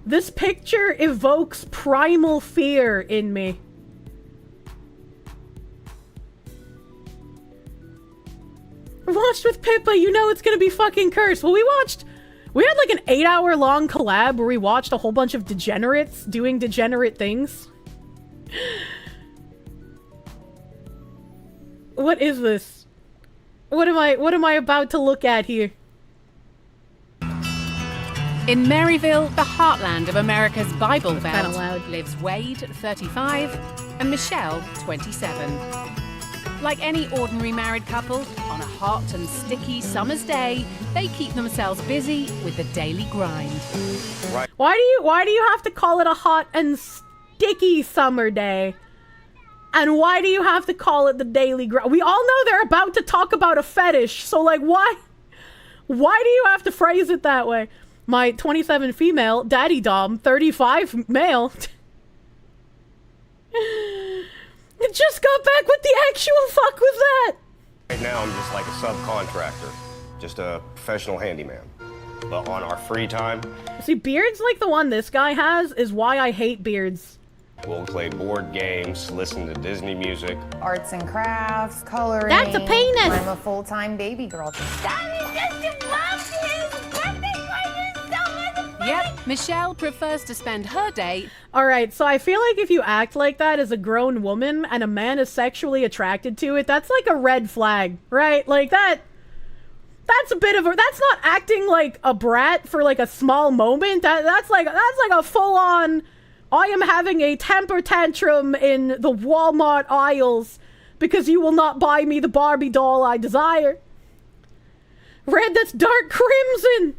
This picture evokes primal fear in me. Watched with Pippa, you know it's gonna be fucking cursed. Well, we had like an 8-hour-long collab where we watched a whole bunch of degenerates doing degenerate things. What is this? What am I about to look at here? In Maryville, the heartland of America's Bible Belt, lives Wade, 35, and Michelle, 27. Like any ordinary married couple, on a hot and sticky summer's day, they keep themselves busy with the daily grind. Right. Why do you have to call it a hot and sticky summer day? And why do you have to call it the daily grind? We all know they're about to talk about a fetish, so like why do you have to phrase it that way? My 27 female, daddy dom, 35 male. It just got back. What the actual fuck was that? Right now, I'm just like a subcontractor, just a professional handyman. But on our free time... See, beards like the one this guy has is why I hate beards. We'll play board games, listen to Disney music. Arts and crafts, coloring. That's a penis! I'm a full-time baby girl. That is just a his birthday party so much. Yep, Michelle prefers to spend her day... Alright, so I feel like if you act like that as a grown woman and a man is sexually attracted to it, that's like a red flag, right? Like that's a bit of a... That's not acting like a brat for like a small moment. That's like a full-on... I am having a temper tantrum in the Walmart aisles because you will not buy me the Barbie doll I desire. Red, that's dark crimson!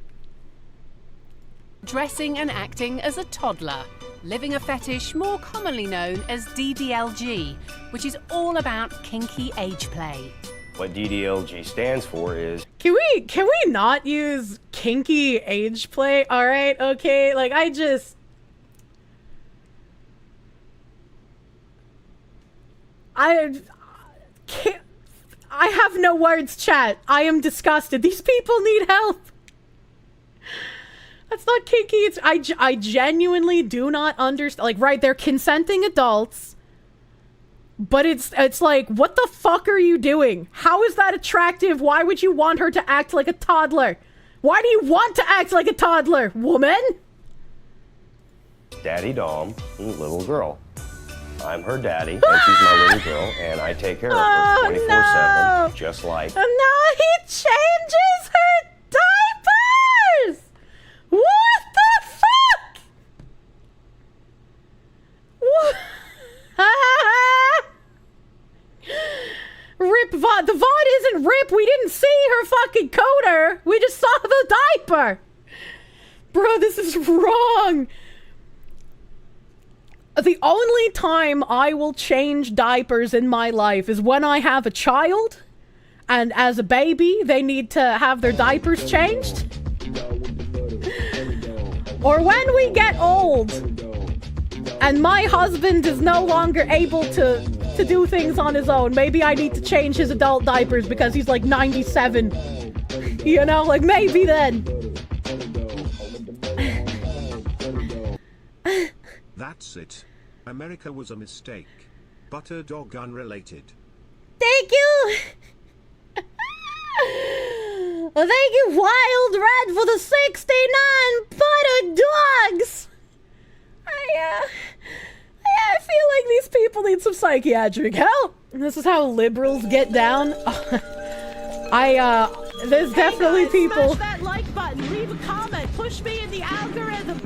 Dressing and acting as a toddler, living a fetish more commonly known as DDLG, which is all about kinky age play. What DDLG stands for is... Can we not use kinky age play? Alright, okay, like I can't... I have no words, chat. I am disgusted. These people need help. That's not kinky. It's I genuinely do not understand. Like, right, they're consenting adults, but it's like, what the fuck are you doing? How is that attractive? Why would you want her to act like a toddler? Why do you want to act like a toddler, woman? Daddy Dom, little girl. I'm her daddy, and she's my little girl, and I take care of her 24/7, no. just like... And now he changes her diapers! What the fuck? What? Rip VOD. The VOD isn't rip. We didn't see her fucking coder. We just saw the diaper. Bro, this is wrong. The only time I will change diapers in my life is when I have a child, and as a baby, they need to have their diapers changed. Or when we get old, and my husband is no longer able to do things on his own. Maybe I need to change his adult diapers because he's like 97. You know, like maybe then. That's it. America was a mistake. Butter dog unrelated. Thank you! Well, thank you, Wild Red, for the 69 butter dogs! I feel like these people need some psychiatric help. This is how liberals get down. There's definitely people... Smash that like button, leave a comment, push me in the algorithm.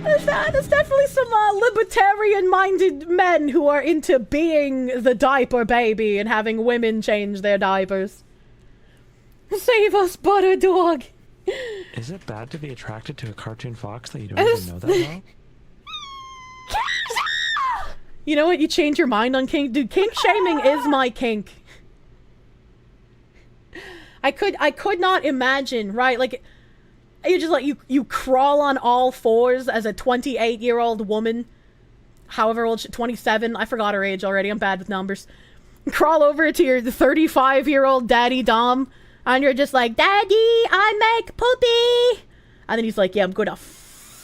There's definitely some libertarian-minded men who are into being the diaper baby and having women change their diapers. Save us, butter dog. Is it bad to be attracted to a cartoon fox that you don't even know that well? You know what? You change your mind on kink. Dude, kink shaming is my kink. I could not imagine, right? Like, you just like, you crawl on all fours as a 28-year-old woman. However old she, 27. I forgot her age already. I'm bad with numbers. Crawl over to your 35-year-old daddy Dom, and you're just like, Daddy, I make poopy. And then he's like, yeah, I'm gonna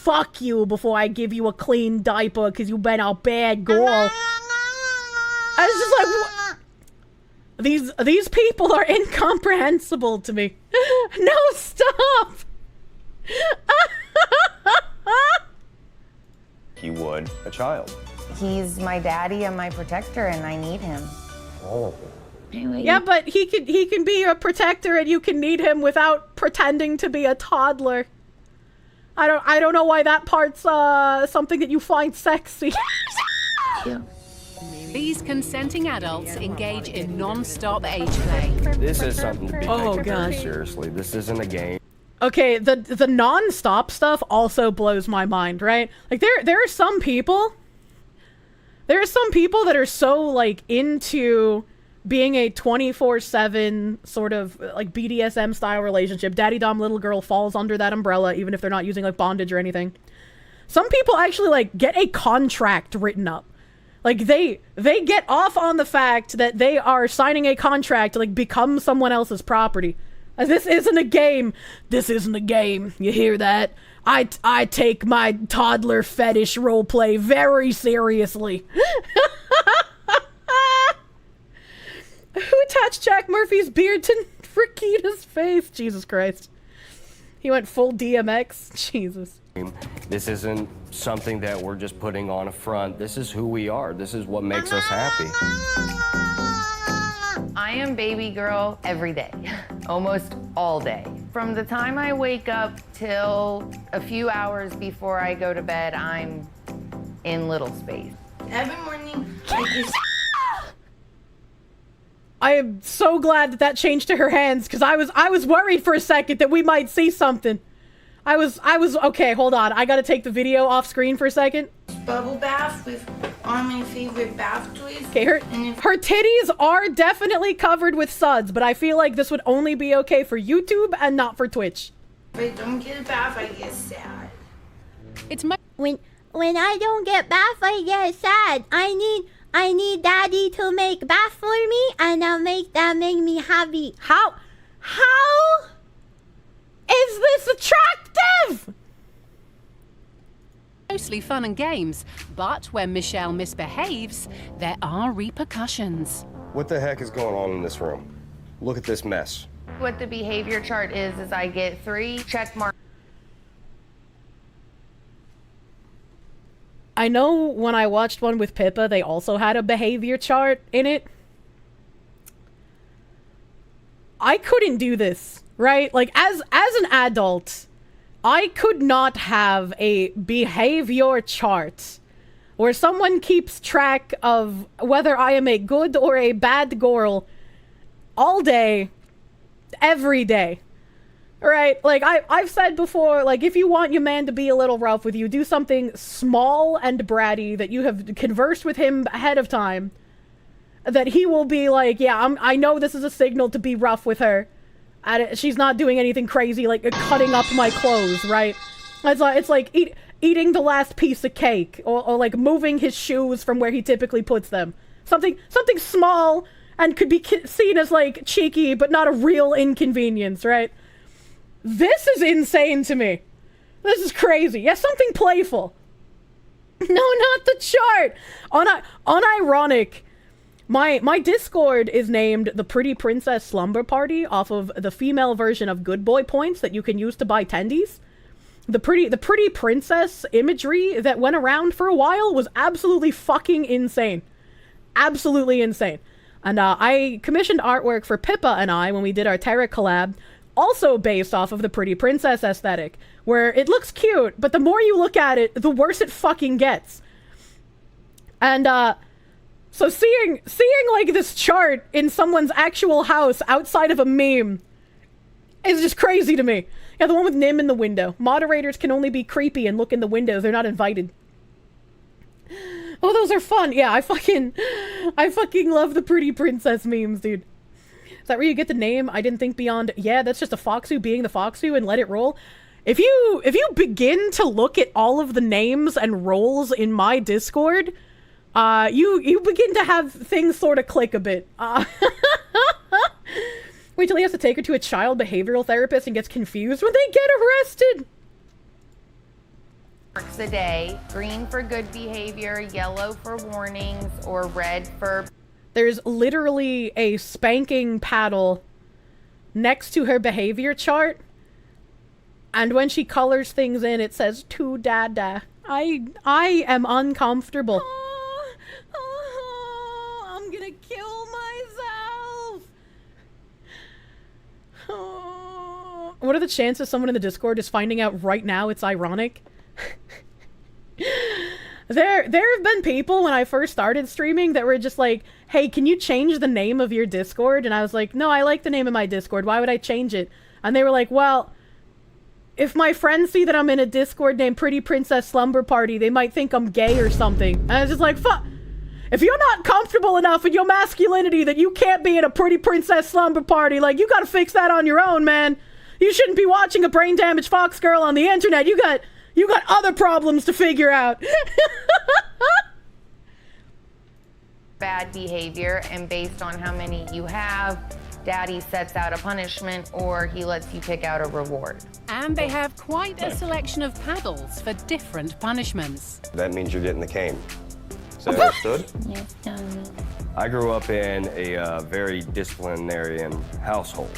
fuck you before I give you a clean diaper because you've been a bad girl. I was just like, these people are incomprehensible to me. No, stop. You would a child. He's my daddy and my protector, and I need him. Oh. Yeah, but he can be a protector and you can need him without pretending to be a toddler. I don't know why that part's something that you find sexy. These consenting adults engage in non-stop age play. This is something to be taken very gosh. seriously. This isn't a game. Okay, the non-stop stuff also blows my mind, right? Like there are some people that are so like into being a 24/7 sort of like BDSM style relationship. Daddy dom little girl falls under that umbrella even if they're not using like bondage or anything. Some people actually like get a contract written up. Like they get off on the fact that they are signing a contract to like become someone else's property. This isn't a game. This isn't a game. You hear that? I take my toddler fetish roleplay very seriously. Who attached Jack Murphy's beard to Rikita's face? Jesus Christ. He went full DMX. Jesus. This isn't something that we're just putting on a front. This is who we are. This is what makes us happy. I am baby girl every day, almost all day. From the time I wake up till a few hours before I go to bed, I'm in little space. Every morning, I am so glad that changed to her hands because I was worried for a second that we might see something. I was okay, hold on. I gotta take the video off screen for a second. bubble bath with all my favorite bath toys. Okay, her titties are definitely covered with suds, but I feel like this would only be okay for YouTube and not for Twitch. If I don't get a bath, I get sad. It's my When I don't get bath, I get sad. I need daddy to make bath for me, and that make me happy. How is this attractive? mostly fun and games, but when Michelle misbehaves, there are repercussions. What the heck is going on in this room? Look at this mess. What the behavior chart is I get 3 check marks. I know when I watched one with Pippa, they also had a behavior chart in it. I couldn't do this, right? Like, as an adult, I could not have a behavior chart where someone keeps track of whether I am a good or a bad girl all day, every day. Right? Like, I've said before, like, if you want your man to be a little rough with you, do something small and bratty that you have conversed with him ahead of time. That he will be like, yeah, I know this is a signal to be rough with her. She's not doing anything crazy, like cutting up my clothes, right? It's like eating the last piece of cake, or like moving his shoes from where he typically puts them. Something small and could be seen as like cheeky, but not a real inconvenience, right? This is insane to me. This is crazy. Yeah, something playful. No, not the chart. Unironic. My Discord is named the Pretty Princess Slumber Party off of the female version of Good Boy points that you can use to buy tendies. The pretty princess imagery that went around for a while was absolutely fucking insane. Absolutely insane. And I commissioned artwork for Pippa and I when we did our Terra collab, also based off of the Pretty Princess aesthetic, where it looks cute, but the more you look at it, the worse it fucking gets. And so seeing like this chart in someone's actual house outside of a meme is just crazy to me. Yeah, the one with Nim in the window. Moderators can only be creepy and look in the windows. They're not invited. Oh, those are fun. Yeah, I fucking love the Pretty Princess memes, dude. Is that where you get the name? I didn't think beyond. Yeah, that's just a Foxu being the Foxu and let it roll. If you begin to look at all of the names and roles in my Discord, you begin to have things sort of click a bit. Wait till he has to take her to a child behavioral therapist and gets confused when they get arrested. marks a day, green for good behavior, yellow for warnings, or red for... There's literally a spanking paddle next to her behavior chart. And when she colors things in, it says, to dada. I am uncomfortable. I'm gonna kill myself. What are the chances someone in the Discord is finding out right now it's ironic? There have been people when I first started streaming that were just like, hey, can you change the name of your Discord? And I was like, no, I like the name of my Discord. Why would I change it? And they were like, well, if my friends see that I'm in a Discord named Pretty Princess Slumber Party, they might think I'm gay or something. And I was just like, fuck. If you're not comfortable enough with your masculinity that you can't be in a Pretty Princess Slumber Party, like, you gotta fix that on your own, man. You shouldn't be watching a brain-damaged fox girl on the internet. You got other problems to figure out. bad behavior, and based on how many you have, Daddy sets out a punishment or he lets you pick out a reward. And they have quite a selection of paddles for different punishments. That means you're getting the cane. Is that understood? Yes, Daddy. I grew up in a very disciplinarian household.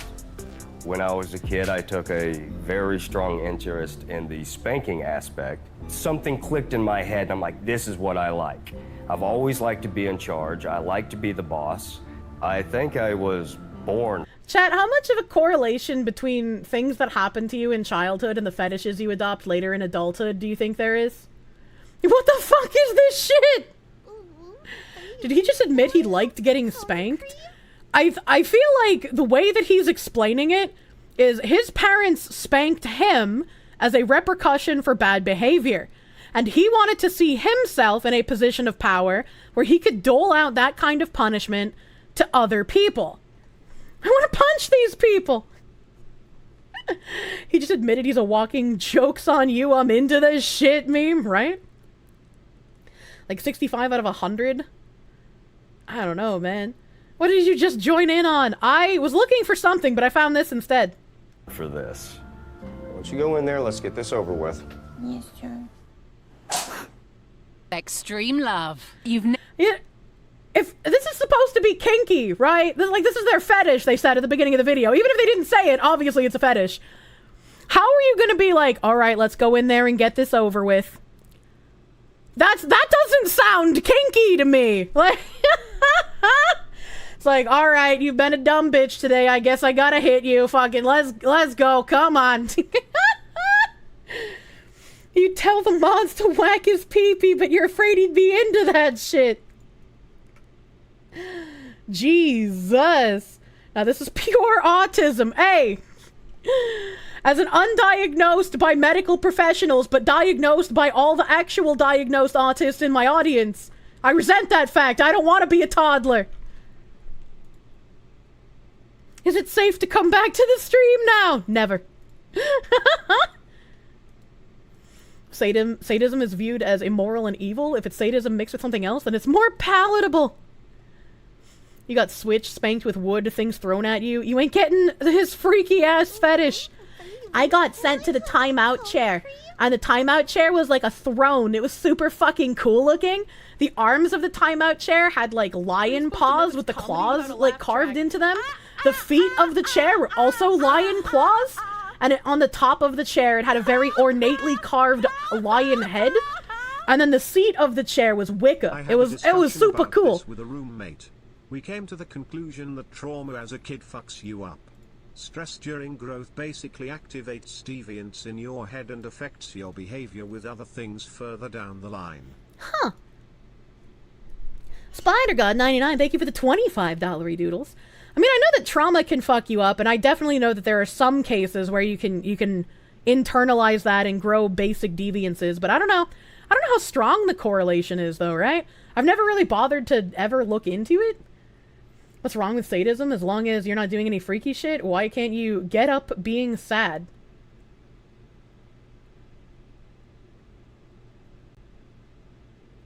When I was a kid, I took a very strong interest in the spanking aspect. Something clicked in my head, and I'm like, this is what I like. I've always liked to be in charge. I like to be the boss. I think I was born. Chat, how much of a correlation between things that happen to you in childhood and the fetishes you adopt later in adulthood do you think there is? What the fuck is this shit? Did he just admit he liked getting spanked? I feel like the way that he's explaining it is his parents spanked him as a repercussion for bad behavior. And he wanted to see himself in a position of power where he could dole out that kind of punishment to other people. I want to punch these people. He just admitted he's a walking jokes on you, I'm into this shit meme, right? Like 65 out of 100? I don't know, man. What did you just join in on? I was looking for something, but I found this instead. For this. Why don't you go in there, let's get this over with. Yes, sir. Extreme love. Yeah, if this is supposed to be kinky, right? This is their fetish, they said at the beginning of the video. Even if they didn't say it, obviously it's a fetish. How are you gonna be like, all right, let's go in there and get this over with? That doesn't sound kinky to me. Like, it's like, all right, you've been a dumb bitch today. I guess I gotta hit you. Fucking let's go. Come on. You tell the mods to whack his pee-pee, but you're afraid he'd be into that shit. Jesus. Now this is pure autism. Hey. As an undiagnosed by medical professionals, but diagnosed by all the actual diagnosed autists in my audience, I resent that fact. I don't want to be a toddler. Is it safe to come back to the stream now? Never. Sadism is viewed as immoral and evil. If it's sadism mixed with something else, then it's more palatable. You got switched, spanked with wood, things thrown at you. You ain't getting his freaky ass fetish. I got sent to the timeout chair. And the timeout chair was like a throne. It was super fucking cool looking. The arms of the timeout chair had like lion paws with the claws like carved into them. The feet of the chair were also lion claws. And on the top of the chair, it had a very ornately carved lion head. And then the seat of the chair was Wicca. It was super cool. With a roommate. We came to the conclusion that trauma as a kid fucks you up. Stress during growth basically activates deviance in your head and affects your behavior with other things further down the line. Huh. SpiderGod99, thank you for the $25 doodles. I mean, I know that trauma can fuck you up, and I definitely know that there are some cases where you can internalize that and grow basic deviances, but I don't know. I don't know how strong the correlation is, though, right? I've never really bothered to ever look into it. What's wrong with sadism? As long as you're not doing any freaky shit, why can't you get up being sad?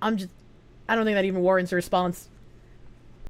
I don't think that even warrants a response.